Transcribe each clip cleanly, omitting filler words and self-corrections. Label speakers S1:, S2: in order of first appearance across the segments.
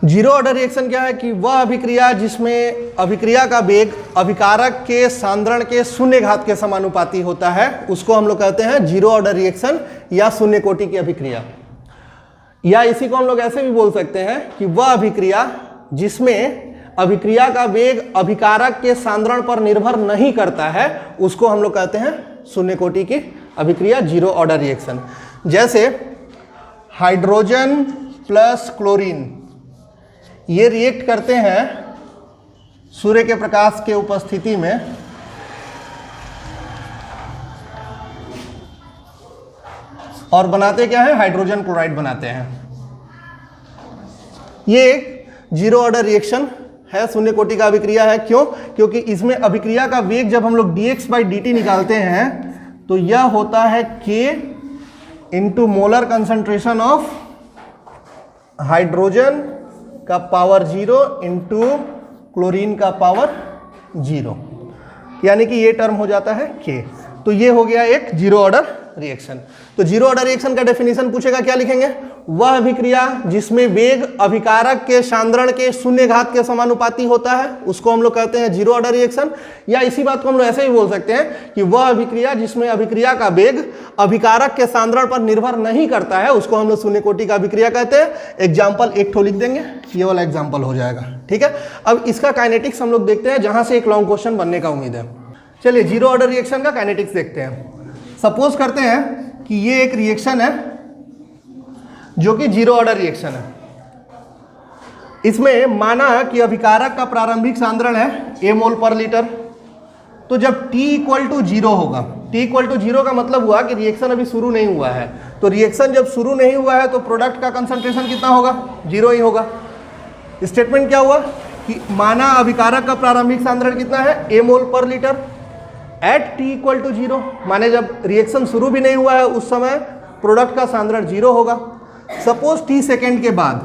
S1: Zero order reaction क्या है कि वह अभिक्रिया जिसमें अभिक्रिया का वेग अभिकारक के सांद्रण के शून्य घात के समानुपाती होता है उसको हम लोग कहते हैं जीरो ऑर्डर रिएक्शन या शून्य कोटि की अभिक्रिया। या इसी को हम लोग ऐसे भी बोल सकते हैं कि वह अभिक्रिया जिसमें अभिक्रिया का वेग अभिकारक के सांद्रण पर निर्भर नहीं करता है उसको हम लोग कहते हैं शून्य कोटि की अभिक्रिया, जीरो ऑर्डर रिएक्शन। जैसे हाइड्रोजन प्लस क्लोरीन ये रिएक्ट करते हैं सूर्य के प्रकाश के उपस्थिति में, और बनाते क्या है, हाइड्रोजन क्लोराइड बनाते हैं। ये जीरो ऑर्डर रिएक्शन है, शून्य कोटि का अभिक्रिया है। क्यों? क्योंकि इसमें अभिक्रिया का वेग जब हम लोग dx/dt निकालते हैं तो यह होता है k into molar concentration of hydrogen का पावर 0 इंटू क्लोरीन का पावर 0, यानी कि ये टर्म हो जाता है k। तो ये हो गया एक जीरो ऑर्डर रिएक्शन। तो जीरो ऑर्डर रिएक्शन का डेफिनेशन पूछेगा, क्या लिखेंगे? वह अभिक्रिया जिसमें वेग अभिकारक के सांद्रण के शून्य घात के समानुपाती होता है उसको हम लोग कहते हैं जीरो ऑर्डर रिएक्शन। या इसी बात को हम लोग ऐसे ही बोल सकते हैं कि वह अभिक्रिया जिसमें अभिक्रिया का वेग अभिकारक के सांद्रण पर निर्भर नहीं करता है उसको हम लोग शून्य कोटि का अभिक्रिया कहते हैं। एग्जाम्पल एक ठो लिख देंगे, ये वाला एग्जाम्पल हो जाएगा। ठीक है, अब इसका काइनेटिक्स हम लोग देखते हैं, जहां से एक लॉन्ग क्वेश्चन बनने का उम्मीद है। चलिए जीरो ऑर्डर रिएक्शन का काइनेटिक्स देखते हैं। सपोज करते हैं कि ये एक रिएक्शन है जो कि जीरो ऑर्डर रिएक्शन है। इसमें माना कि अभिकारक का प्रारंभिक सांद्रण है a मोल पर लीटर। तो जब t इक्वल टू 0 होगा, t इक्वल टू 0 का मतलब हुआ कि रिएक्शन अभी शुरू नहीं हुआ है। तो रिएक्शन जब शुरू नहीं हुआ है तो प्रोडक्ट का कंसंट्रेशन कितना होगा? 0 ही होगा। स्टेटमेंट क्या हुआ कि माना अभिकारक का प्रारंभिक सांद्रण कितना है? a mole per litre at t equal to 0, माने जब रिएक्शन शुरू भी नहीं हुआ है उस समय प्रोडक्ट का सांद्रण 0 होगा। सपोज t सेकेंड के बाद,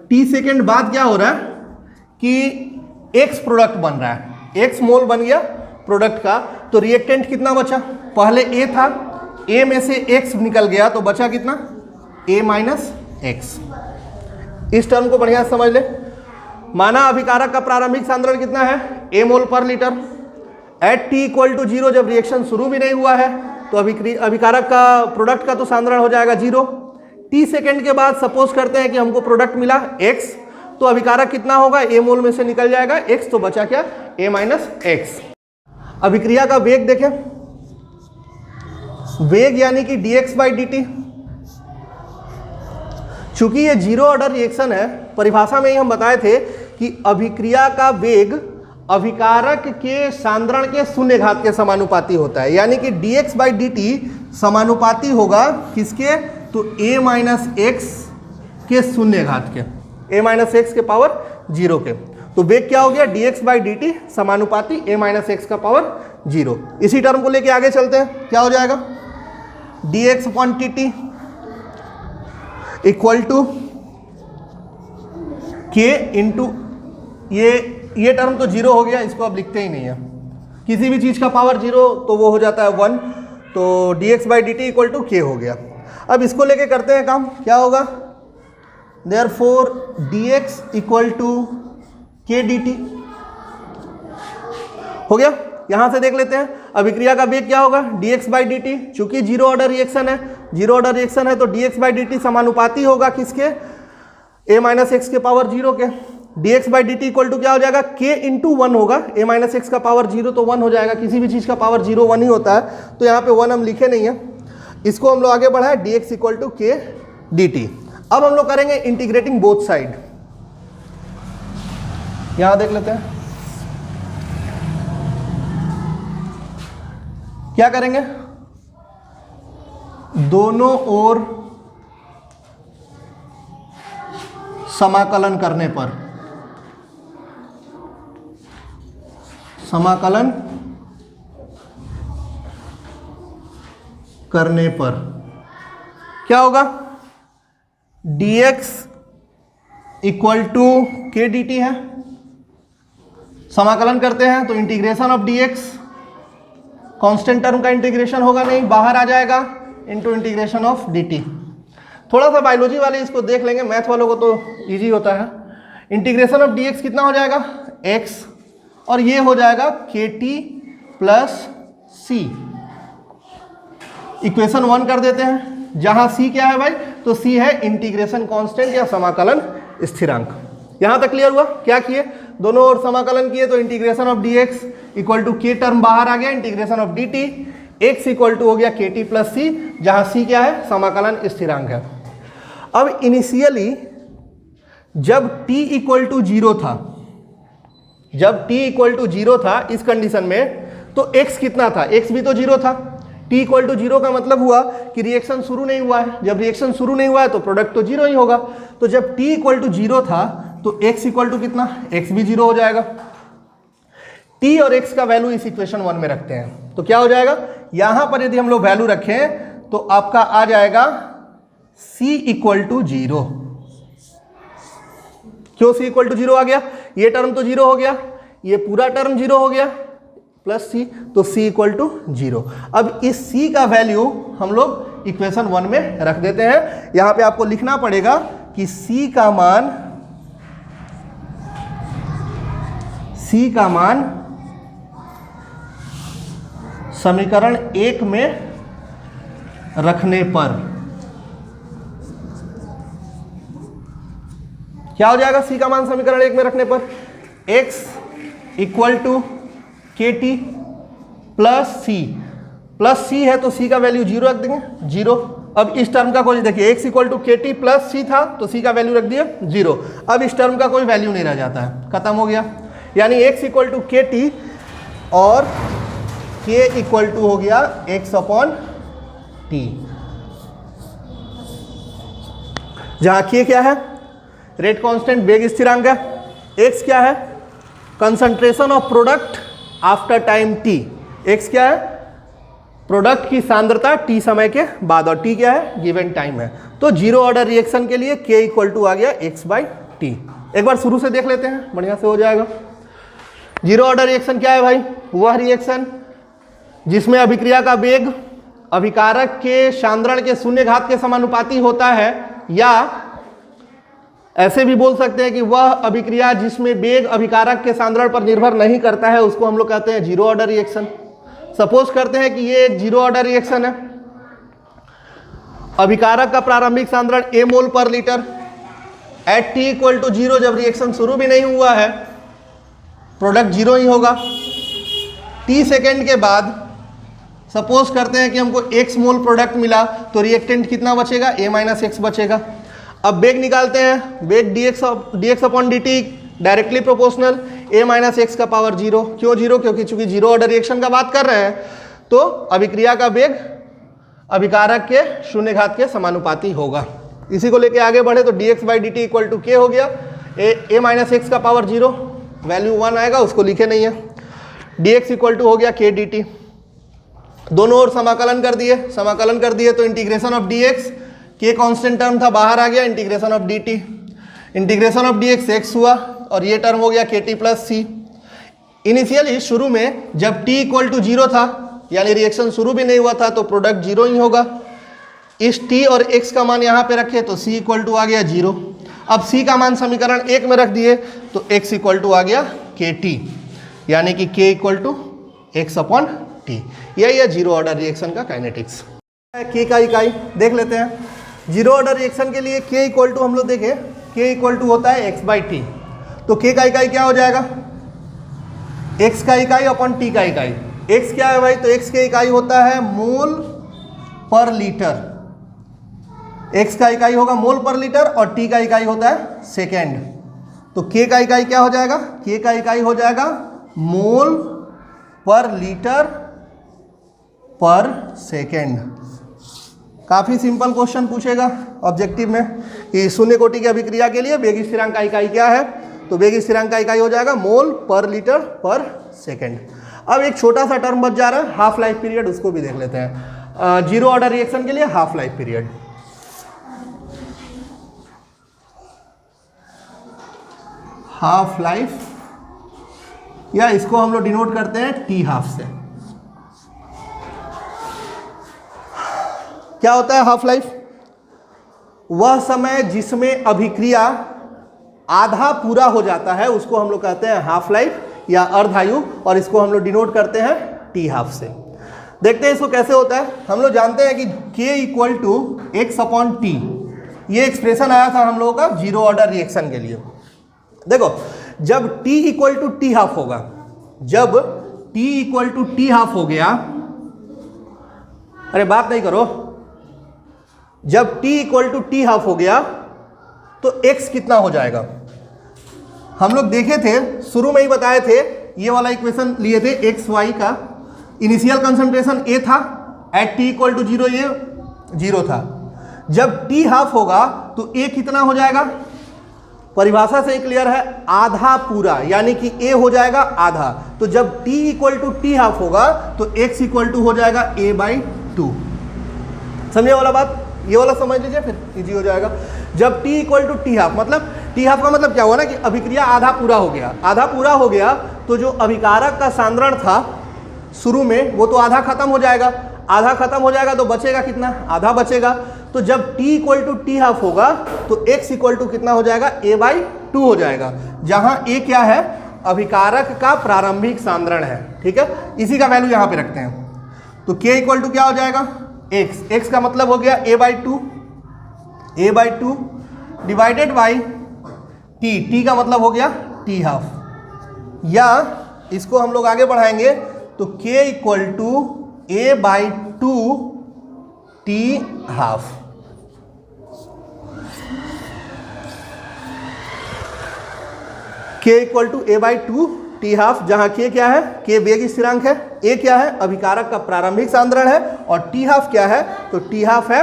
S1: t सेकेंड बाद क्या हो रहा है कि x प्रोडक्ट बन रहा है, x मोल बन गया प्रोडक्ट का। तो रिएक्टेंट कितना बचा? पहले a था, a में से x निकल गया तो बचा कितना? a minus x. इस टर्म को बढ़िया समझ ले। माना अभिकारक का प्रारंभिक सांद्रण कितना है? a mole per litre at t equal to 0। जब रिएक्शन शुरू भी नहीं हुआ है तो अभिकारक का प्रोडक्ट का तो सांद्रण हो जाएगा 0। t सेकेंड के बाद सपोज करते हैं कि हमको प्रोडक्ट मिला x, तो अभिकारक कितना होगा? a मोल में से निकल जाएगा x, तो बचा क्या? a minus x. अभिक्रिया का वेग देखें, वेग यानी कि dx/dt। चूंकि ये जीरो ऑर्डर रिएक्शन है, परिभाषा में ही हम बताए थे कि अभिक्रिया का वेग अभिकारक के सांद्रण के शून्य घात के समानुपाती होता है, यानी कि dx/dt समानुपाती होगा किसके? तो a माइनस एक्स के शून्य घात के, a माइनस एक्स के पावर 0 के। तो वेग क्या हो गया? dx/dt समानुपाती a माइनस एक्स का पावर 0। इसी टर्म को लेके आगे चलते हैं, क्या हो जाएगा? dx/dt equal to k into ये टर्म तो 0 हो गया, इसको अब लिखते ही नहीं है। किसी भी चीज़ का पावर 0 तो वो हो जाता है 1, तो dx/dt इक्वल टू k हो गया। अब इसको लेके करते हैं काम, क्या होगा? Therefore dx equal to k dt हो गया। यहां से देख लेते हैं अभिक्रिया का वेग क्या होगा? dx/dt। चूंकि जीरो ऑर्डर रिएक्शन है, जीरो ऑर्डर रिएक्शन है तो dx/dt समानुपाती होगा किसके? a माइनस एक्स के पावर 0 के। dx/dt इक्वल टू क्या हो जाएगा? k इंटू 1 होगा, a माइनस एक्स का पावर 0 तो 1 हो जाएगा। किसी भी चीज़ का पावर 0 1 ही होता है, तो यहाँ पे 1 हम लिखे नहीं है। इसको हम लोग आगे बढ़ाए, dx equal to k dt। अब हम लोग करेंगे इंटीग्रेटिंग बोथ साइड। यहाँ देख लेते हैं क्या करेंगे। दोनों ओर समाकलन करने पर, समाकलन करने पर क्या होगा? dx equal to k dt है। समाकलन करते हैं तो integration of dx, constant term का इंटीग्रेशन होगा नहीं, बाहर आ जाएगा, इंटू इंटीग्रेशन ऑफ dt। थोड़ा सा बायोलॉजी वाले इसको देख लेंगे, मैथ वालों को तो इजी होता है। इंटीग्रेशन ऑफ dx कितना हो जाएगा x, और ये हो जाएगा kt प्लस c। इक्वेशन 1 कर देते हैं, जहां c क्या है भाई, तो c है इंटीग्रेशन कांस्टेंट या समाकलन स्थिरांक। यहां तक क्लियर हुआ? क्या किए, दोनों ओर समाकलन किए तो integration of dx equal to k term बाहर आ गया, integration of dt x equal to हो गया kt प्लस c, जहां c क्या है, समाकलन स्थिरांक है। अब इनिशियली जब t इक्वल टू 0 था, जब t इक्वल टू 0 था इस कंडीशन में, तो x कितना था, x भी तो 0 था। t इक्वल टू 0 का मतलब हुआ कि रिएक्शन शुरू नहीं हुआ है, जब रिएक्शन शुरू नहीं हुआ है तो प्रोडक्ट तो 0 ही होगा। तो जब t इक्वल टू 0 था तो x इक्वल टू कितना, x भी 0 हो जाएगा। t और x का वैल्यू इस इक्वेशन 1 में रखते हैं तो क्या हो जाएगा, यहां पर यदि हम लोग वैल्यू रखें तो आपका आ जाएगा c इक्वल टू 0। क्यों c इक्वल टू 0 आ गया, ये टर्म तो 0 हो गया, ये पूरा टर्म 0 हो गया, प्लस c, तो c इक्वल टू 0। अब इस c का वैल्यू हम लोग इक्वेशन 1 में रख देते हैं। यहां पे आपको लिखना पड़ेगा कि c का मान समीकरण 1 में रखने पर क्या हो जाएगा, c का मान समीकरण 1 में रखने पर x इक्वल टू के टी प्लस सी, प्लस सी है तो c का वैल्यू 0 रख देंगे, 0। अब इस टर्म का कोई, देखिए x इक्वल टू के टी प्लस सी था तो c का वैल्यू रख दिया 0। अब इस टर्म का कोई वैल्यू नहीं रह जाता है, खत्म हो गया। यानी x इक्वल टू के टी और k इक्वल टू हो गया x अपॉन टी, जहां k क्या है, रेट कांस्टेंट वेग स्थिरांक है, x क्या है, concentration of product after time t, x क्या है, प्रोडक्ट की सांद्रता t समय के बाद, और t क्या है, गिवन टाइम है। तो जीरो ऑर्डर रिएक्शन के लिए k इक्वल टू आ गया x बाई टी। एक बार शुरू से देख लेते हैं, बढ़िया से हो जाएगा। जीरो ऑर्डर रिएक्शन क्या है भाई, वह रिएक्शन जिसमें अभिक्रिया का वेग अभिकारक के सांद्रण के शून्य घात के समानुपाती होता है, या ऐसे भी बोल सकते हैं कि वह अभिक्रिया जिसमें वेग अभिकारक के सांद्रण पर निर्भर नहीं करता है, उसको हम लोग कहते हैं जीरो ऑर्डर रिएक्शन। सपोज करते हैं कि ये एक जीरो ऑर्डर रिएक्शन है, अभिकारक का प्रारंभिक सांद्रण a mole per litre, at t equal to 0, जब रिएक्शन शुरू भी नहीं हुआ है प्रोडक्ट 0 ही होगा। t सेकेंड के बाद सपोज करते हैं कि हमको x मोल प्रोडक्ट मिला तो रिएक्टेंट कितना बचेगा, a माइनस एक्स बचेगा। अब वेग निकालते हैं, वेग dx upon dt directly proportional a minus x का पावर 0। क्यों 0, क्योंकि चूंकि जीरो ऑर्डर रिएक्शन का बात कर रहे हैं तो अभिक्रिया का वेग अभिकारक के शून्य घात के समानुपाती होगा। इसी को लेके आगे बढ़े तो dx by dt equal to k हो गया, a माइनस एक्स का पावर 0, वैल्यू 1 आएगा, उसको लिखे नहीं है। dx इक्वल टू हो गया k dt, दोनों ओर समाकलन कर दिए तो integration of dx, k constant term था बाहर आ गया, integration of dt, integration of dx x हुआ और ये टर्म हो गया kt प्लस सी। इनिशियली शुरू में जब t इक्वल टू 0 था, यानी रिएक्शन शुरू भी नहीं हुआ था, तो प्रोडक्ट 0 ही होगा। इस t और x का मान यहाँ पे रखे तो c इक्वल टू आ गया 0। अब c का मान समीकरण 1 में रख दिए तो x इक्वल टू आ गया kt, यानी कि k equal to x upon t. यही है जीरो ऑर्डर रिएक्शन का काइनेटिक्स। k का इकाई देख लेते हैं। जीरो ऑर्डर रिएक्शन के लिए k इक्वल टू हम लोग देखें, k इक्वल टू होता है x बाई टी, तो k का इकाई क्या हो जाएगा, x का इकाई अपॉन t का इकाई। x क्या है भाई, तो x की इकाई होता है मोल पर लीटर, x का इकाई होगा मोल पर लीटर और t का इकाई होता है सेकेंड। तो k का इकाई क्या हो जाएगा, k का इकाई हो जाएगा मोल पर लीटर पर सेकेंड। काफ़ी सिंपल क्वेश्चन पूछेगा ऑब्जेक्टिव में कि शून्य कोटि की अभिक्रिया के लिए वेग स्थिरांक का इकाई क्या है, तो वेग स्थिरांक का इकाई हो जाएगा मोल पर लीटर पर सेकेंड। अब एक छोटा सा टर्म बच जा रहा है हाफ लाइफ पीरियड, उसको भी देख लेते हैं। जीरो ऑर्डर रिएक्शन के लिए half life period, half life, या इसको हम लोग डिनोट करते हैं टी हाफ से। क्या होता है हाफ लाइफ, वह समय जिसमें अभिक्रिया आधा पूरा हो जाता है उसको हम लोग कहते हैं हाफ लाइफ या अर्धायु, और इसको हम लोग डिनोट करते हैं टी हाफ से। देखते हैं इसको कैसे होता है। हम लोग जानते हैं कि K equal to x upon t, ये एक्सप्रेशन आया था हम लोगों का जीरो ऑर्डर रिएक्शन के लिए। देखो जब T equal to t half होगा, जब T equal to t half हो गया, अरे बात नहीं करो, जब T equal to t half हो गया तो X कितना हो जाएगा। हम लोग देखे थे, शुरू में ही बताए थे, ये वाला इक्वेशन लिए थे, एक्स वाई का इनिशियल कंसंट्रेशन A था, at T equal to zero, ये जीरो था। जब T हाफ होगा तो A कितना हो जाएगा, परिभाषा से क्लियर है, आधा पूरा, यानी कि A हो जाएगा आधा। तो जब T equal to t half होगा तो X इक्वल टू हो जाएगा A/2। समझे वाला बात, ये वाला समझ लीजिए, फिर इजी हो जाएगा। जब T equal to t half, मतलब टी हाफ का मतलब क्या हुआ ना कि अभिक्रिया आधा पूरा हो गया। आधा पूरा हो गया तो जो अभिकारक का सांद्रण था शुरू में वो तो आधा खत्म हो जाएगा। आधा खत्म हो जाएगा तो बचेगा कितना, आधा बचेगा। तो जब T equal to t half होगा तो X इक्वल टू कितना हो जाएगा, A/2 हो जाएगा, जहां A क्या है, अभिकारक का प्रारंभिक सांद्रण है। ठीक है, इसी का वैल्यू यहां पे रखते हैं। तो K इक्वल टू क्या हो जाएगा, X, X का मतलब हो गया A/2, A/2 divided by T, T का मतलब हो गया टी हाफ, या इसको हम लोग आगे बढ़ाएंगे तो K equal to A/2 T half. K equal to A/2 T half, जहां K क्या है, K वेग स्थिरांक है, A क्या है, अभिकारक का प्रारंभिक सांद्रण है, और टी हाफ क्या है, तो टी हाफ है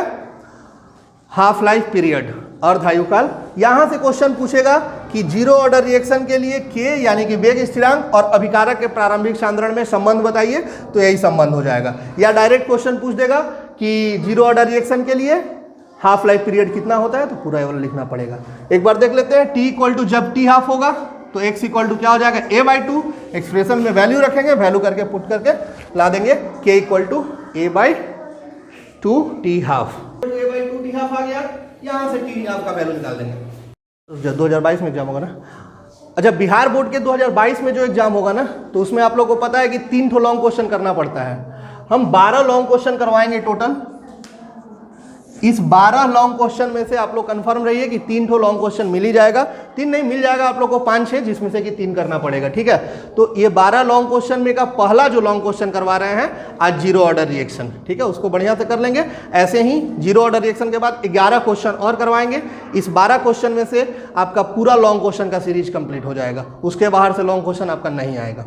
S1: हाफ लाइफ पीरियड, अर्धायुकाल। यहां से क्वेश्चन पूछेगा कि जीरो ऑर्डर रिएक्शन के लिए K यानी कि वेग स्थिरांक और अभिकारक के प्रारंभिक सांद्रण में संबंध बताइए, तो यही संबंध हो जाएगा। या डायरेक्ट क्वेश्चन पूछ देगा कि जीरो ऑर्डर रिएक्शन के लिए हाफ लाइफ पीरियड कितना होता है, तो पूरा वाला लिखना पड़ेगा। एक बार देख लेते हैं। T इक्वल टू जब टी हाफ होगा तो X इक्वल टू क्या हो जाएगा, A/2। एक्सप्रेशन में वैल्यू रखेंगे, वैल्यू करके पुट करके ला देंगे, K equal to A/2 T half. A/2 T half आ गया, यहाँ से टी हाफ का वैल्यू निकाल देंगे। 2022 में एग्जाम होगा ना। अच्छा, बिहार बोर्ड के 2022 में जो एग्जाम होगा ना, तो उसमें आप लोगों को पता है कि 3 ठो लॉन्ग क्वेश्चन करना पड़ता है। हम 12 लॉन्ग क्वेश्चन करवाएंगे टोटल। इस 12 लॉन्ग क्वेश्चन में से आप लोग कंफर्म रहिए कि 3 ठो लॉन्ग क्वेश्चन मिल ही जाएगा, 3 नहीं मिल जाएगा आप लोग को 5-6, जिसमें से कि 3 करना पड़ेगा। ठीक है, तो ये 12 लॉन्ग क्वेश्चन में का पहला जो लॉन्ग क्वेश्चन करवा रहे हैं आज जीरो ऑर्डर रिएक्शन। ठीक है, उसको बढ़िया से कर लेंगे। ऐसे ही जीरो ऑर्डर रिएक्शन के बाद 11 क्वेश्चन और करवाएंगे। इस 12 क्वेश्चन में से आपका पूरा लॉन्ग क्वेश्चन का सीरीज कंप्लीट हो जाएगा, उसके बाहर से लॉन्ग क्वेश्चन आपका नहीं आएगा।